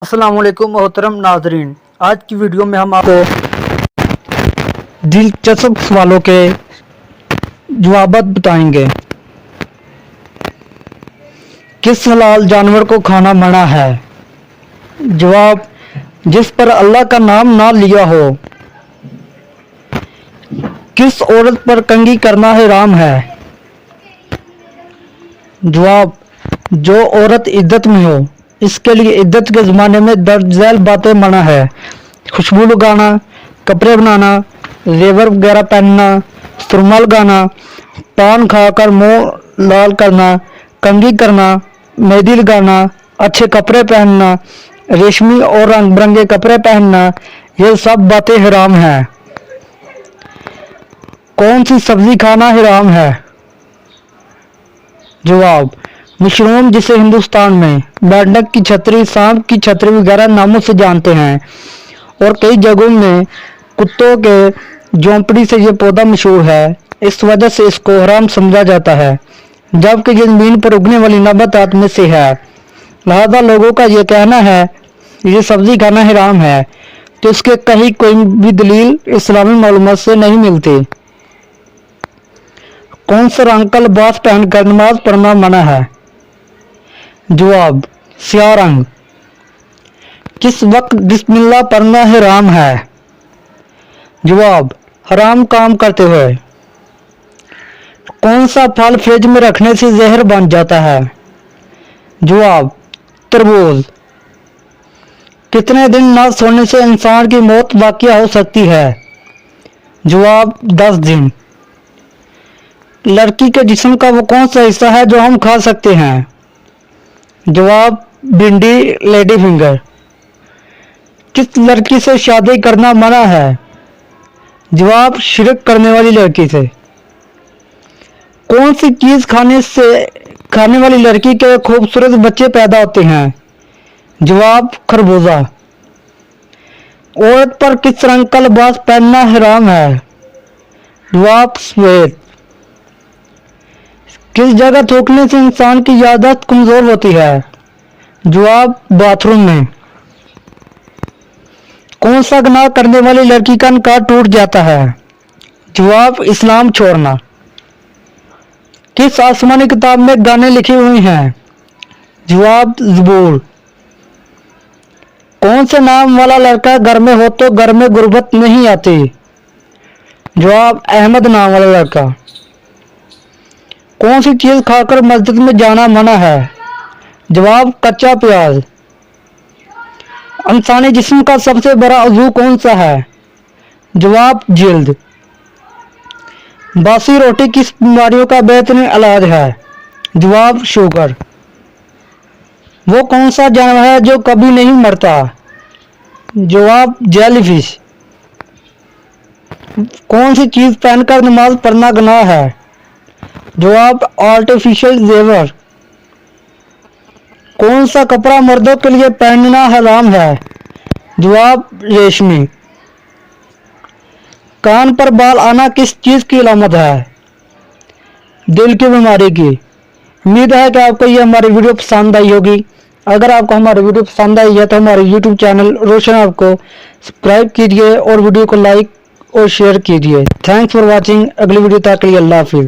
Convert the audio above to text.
السلام علیکم محترم ناظرین، آج کی ویڈیو میں ہم آپ کو دلچسپ سوالوں کے جوابات بتائیں گے۔ کس حلال جانور کو کھانا منع ہے؟ جواب: جس پر اللہ کا نام نہ لیا ہو۔ کس عورت پر کنگھی کرنا حرام ہے؟ جواب: جو عورت عدت میں ہو، اس کے لیے عدت کے زمانے میں درج ذیل باتیں منع ہے: خوشبو لگانا، کپڑے بنانا، زیور وغیرہ پہننا، سرما لگانا، پان کھا کر منہ لال کرنا، کنگھی کرنا، مہندی لگانا، اچھے کپڑے پہننا، ریشمی اور رنگ برنگے کپڑے پہننا، یہ سب باتیں حرام ہیں۔ کون سی سبزی کھانا حرام ہے؟ جواب: مشروم، جسے ہندوستان میں مینڈک کی چھتری، سانپ کی چھتری وغیرہ ناموں سے جانتے ہیں، اور کئی جگہوں میں کتوں کے جھونپڑی سے یہ پودا مشہور ہے، اس وجہ سے اس کو حرام سمجھا جاتا ہے، جبکہ یہ زمین پر اگنے والی نباتات میں سے ہے۔ لہذا لوگوں کا یہ کہنا ہے یہ سبزی کھانا حرام ہے تو اس کے کہیں کوئی بھی دلیل اسلامی معلومات سے نہیں ملتی۔ کون سے رنگ کا لباس پہن کر نماز پڑھنا منع ہے؟ جواب: سیاہ رنگ۔ کس وقت بسم اللہ پڑھنا حرام ہے؟ جواب: حرام کام کرتے ہوئے۔ کون سا پھل فریج میں رکھنے سے زہر بن جاتا ہے؟ جواب: تربوز۔ کتنے دن نہ سونے سے انسان کی موت واقع ہو سکتی ہے؟ جواب: 10 دن۔ لڑکی کے جسم کا وہ کون سا حصہ ہے جو ہم کھا سکتے ہیں؟ جواب: بھنڈی، لیڈی فنگر۔ کس لڑکی سے شادی کرنا منع ہے؟ جواب: شرک کرنے والی لڑکی سے۔ کون سی چیز کھانے والی لڑکی کے خوبصورت بچے پیدا ہوتے ہیں؟ جواب: خربوزہ۔ عورت پر کس رنگ کا لباس پہننا حرام ہے؟ جواب: سفید۔ کس جگہ تھوکنے سے انسان کی یادداشت کمزور ہوتی ہے؟ جواب: باتھ روم میں۔ کون سا گناہ کرنے والی لڑکی کا نکاح ٹوٹ جاتا ہے؟ جواب: اسلام چھوڑنا۔ کس آسمانی کتاب میں گانے لکھے ہوئے ہیں؟ جواب: زبور۔ کون سے نام والا لڑکا گھر میں ہو تو گھر میں غربت نہیں آتی؟ جواب: احمد نام والا لڑکا۔ کون سی چیز کھا کر مسجد میں جانا منع ہے؟ جواب: کچا پیاز۔ انسانی جسم کا سب سے بڑا عضو کون سا ہے؟ جواب: جلد۔ باسی روٹی کس بیماریوں کا بہترین علاج ہے؟ جواب: شوگر۔ وہ کون سا جانور ہے جو کبھی نہیں مرتا؟ جواب: جیلی فش۔ کون سی چیز پہن کر نماز پڑھنا گناہ ہے؟ جواب: آرٹیفیشل زیور۔ کون سا کپڑا مردوں کے لیے پہننا حرام ہے؟ جواب: ریشمی۔ کان پر بال آنا کس چیز کی علامت ہے؟ دل کی بیماری کی۔ امید ہے کہ آپ کو یہ ہماری ویڈیو پسند آئی ہوگی۔ اگر آپ کو ہماری ویڈیو پسند آئی ہے تو ہمارے YouTube چینل روشن آپ کو سبسکرائب کیجیے اور ویڈیو کو لائک اور شیئر کیجیے۔ Thanks for watching. اگلی ویڈیو تک کے لیے اللہ حافظ۔